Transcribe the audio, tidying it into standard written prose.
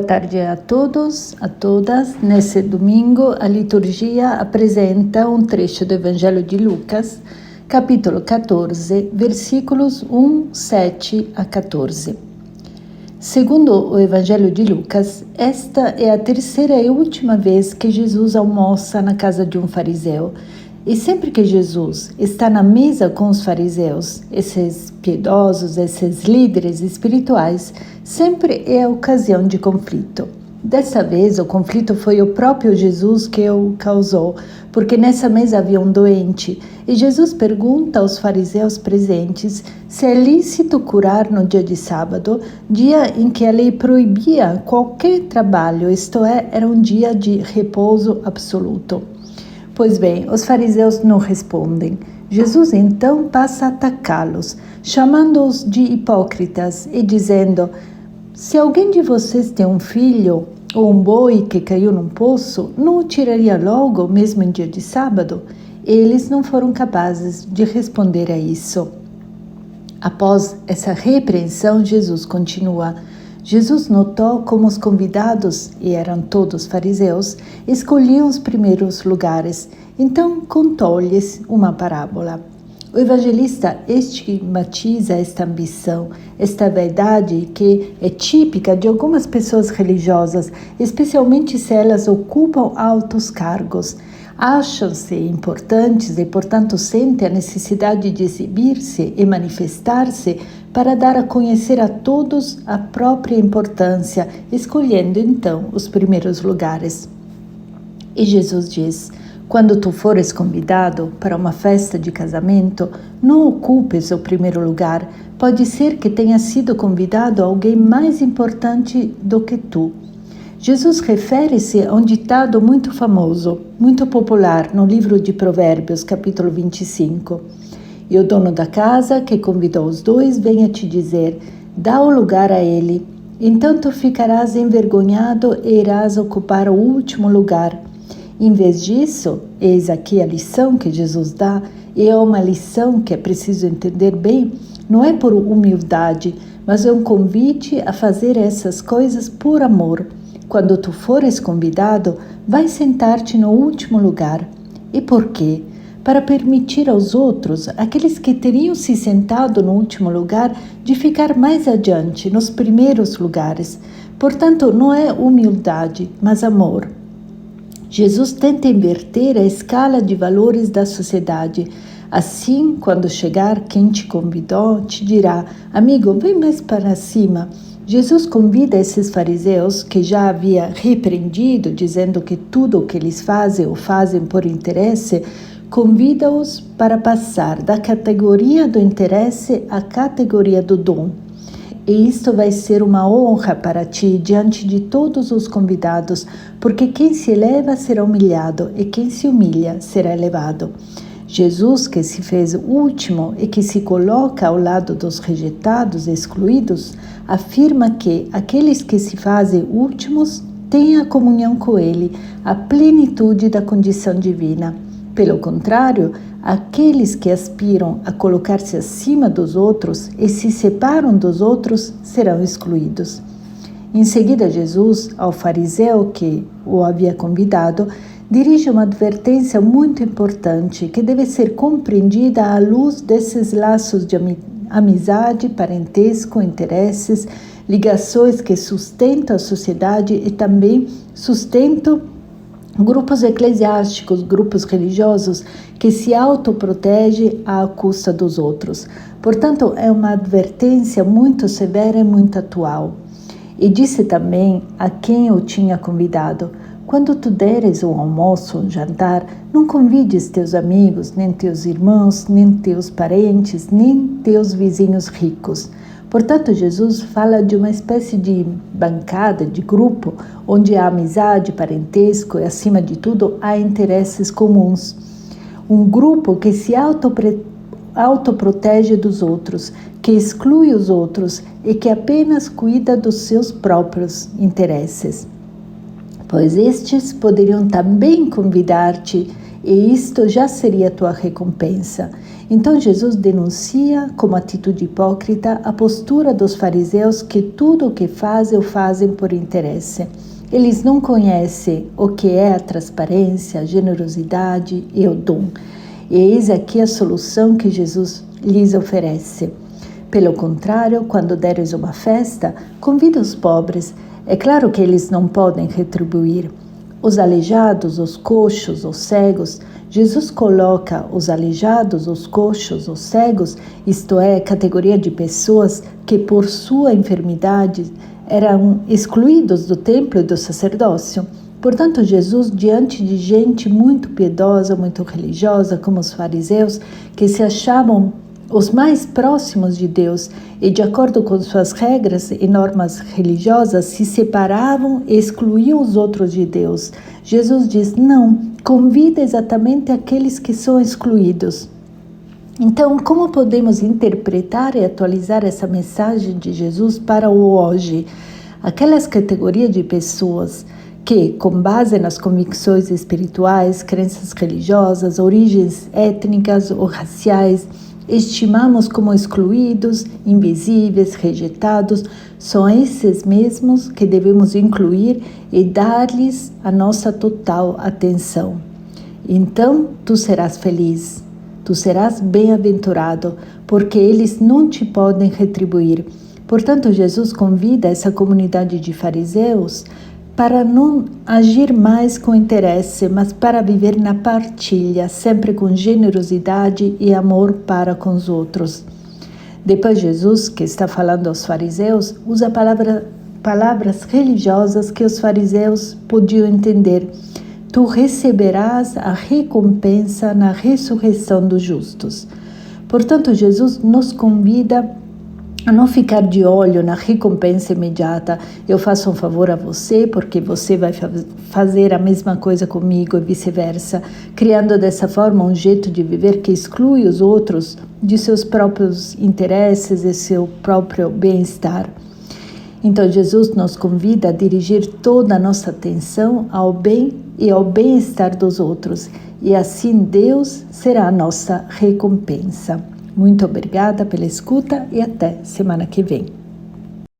tarde a todos, a todas. Nesse domingo, a liturgia apresenta um trecho do Evangelho de Lucas, capítulo 14, versículos 1, 7 a 14. Segundo o Evangelho de Lucas, esta é a terceira e última vez que Jesus almoça na casa de um fariseu. E sempre que Jesus está na mesa com os fariseus, esses piedosos, esses líderes espirituais, sempre é a ocasião de conflito. Dessa vez, o conflito foi o próprio Jesus que o causou, porque nessa mesa havia um doente, e Jesus pergunta aos fariseus presentes se é lícito curar no dia de sábado, dia em que a lei proibia qualquer trabalho, isto é, era um dia de repouso absoluto. Pois bem, os fariseus não respondem. Jesus então passa a atacá-los, chamando-os de hipócritas e dizendo: se alguém de vocês tem um filho ou um boi que caiu num poço, não o tiraria logo, mesmo em dia de sábado? Eles não foram capazes de responder a isso. Após essa repreensão, Jesus continua. Jesus notou como os convidados, e eram todos fariseus, escolhiam os primeiros lugares. Então contou-lhes uma parábola. O evangelista estigmatiza esta ambição, esta vaidade que é típica de algumas pessoas religiosas, especialmente se elas ocupam altos cargos. Acham-se importantes e, portanto, sentem a necessidade de exibir-se e manifestar-se para dar a conhecer a todos a própria importância, escolhendo então os primeiros lugares. E Jesus diz: quando tu fores convidado para uma festa de casamento, não ocupes o primeiro lugar. Pode ser que tenha sido convidado alguém mais importante do que tu. Jesus refere-se a um ditado muito famoso, muito popular no livro de Provérbios, capítulo 25. E o dono da casa, que convidou os dois, venha te dizer: dá o lugar a ele. Então tu ficarás envergonhado e irás ocupar o último lugar. Em vez disso, eis aqui a lição que Jesus dá, e é uma lição que é preciso entender bem, não é por humildade, mas é um convite a fazer essas coisas por amor. Quando tu fores convidado, vai sentar-te no último lugar. E por quê? Para permitir aos outros, aqueles que teriam se sentado no último lugar, de ficar mais adiante, nos primeiros lugares. Portanto, não é humildade, mas amor. Jesus tenta inverter a escala de valores da sociedade. Assim, quando chegar quem te convidou, te dirá: amigo, vem mais para cima. Jesus convida esses fariseus, que já havia repreendido, dizendo que tudo o que eles fazem ou fazem por interesse, convida-os para passar da categoria do interesse à categoria do dom. E isto vai ser uma honra para ti diante de todos os convidados, porque quem se eleva será humilhado e quem se humilha será elevado. Jesus, que se fez último e que se coloca ao lado dos rejeitados e excluídos, afirma que aqueles que se fazem últimos têm a comunhão com Ele, a plenitude da condição divina. Pelo contrário, aqueles que aspiram a colocar-se acima dos outros e se separam dos outros serão excluídos. Em seguida, Jesus, ao fariseu que o havia convidado, dirige uma advertência muito importante que deve ser compreendida à luz desses laços de amizade, parentesco, interesses, ligações que sustentam a sociedade e também sustentam grupos eclesiásticos, grupos religiosos que se autoprotegem à custa dos outros. Portanto, é uma advertência muito severa e muito atual. E disse também a quem o tinha convidado: quando tu deres um almoço, um jantar, não convides teus amigos, nem teus irmãos, nem teus parentes, nem teus vizinhos ricos. Portanto, Jesus fala de uma espécie de bancada, de grupo, onde há amizade, parentesco e, acima de tudo, há interesses comuns. Um grupo que se autoprotege dos outros, que exclui os outros e que apenas cuida dos seus próprios interesses. pois estes poderiam também convidar-te, e isto já seria tua recompensa. Então Jesus denuncia, como atitude hipócrita, a postura dos fariseus que tudo o que fazem, o fazem por interesse. Eles não conhecem o que é a transparência, a generosidade e o dom. E eis aqui a solução que Jesus lhes oferece. Pelo contrário, quando deres uma festa, convida os pobres. É claro que eles não podem retribuir. Os aleijados, os coxos, os cegos, Jesus coloca os aleijados, os coxos, os cegos, isto é, categoria de pessoas que por sua enfermidade eram excluídos do templo e do sacerdócio. Portanto, Jesus, diante de gente muito piedosa, muito religiosa, como os fariseus, que se achavam os mais próximos de Deus e, de acordo com suas regras e normas religiosas, se separavam e excluíam os outros de Deus. Jesus diz, não, convida exatamente aqueles que são excluídos. Então, como podemos interpretar e atualizar essa mensagem de Jesus para o hoje? Aquelas categorias de pessoas que, com base nas convicções espirituais, crenças religiosas, origens étnicas ou raciais, estimamos como excluídos, invisíveis, rejeitados, são esses mesmos que devemos incluir e dar-lhes a nossa total atenção. Então, tu serás feliz, tu serás bem-aventurado, porque eles não te podem retribuir. Portanto, Jesus convida essa comunidade de fariseus para não agir mais com interesse, mas para viver na partilha, sempre com generosidade e amor para com os outros. Depois Jesus, que está falando aos fariseus, usa palavras religiosas que os fariseus podiam entender. Tu receberás a recompensa na ressurreição dos justos. Portanto, Jesus nos convida a não ficar de olho na recompensa imediata. Eu faço um favor a você porque você vai fazer a mesma coisa comigo e vice-versa, criando dessa forma um jeito de viver que exclui os outros de seus próprios interesses e seu próprio bem-estar. Então Jesus nos convida a dirigir toda a nossa atenção ao bem e ao bem-estar dos outros, e assim Deus será a nossa recompensa. Muito obrigada pela escuta e até semana que vem.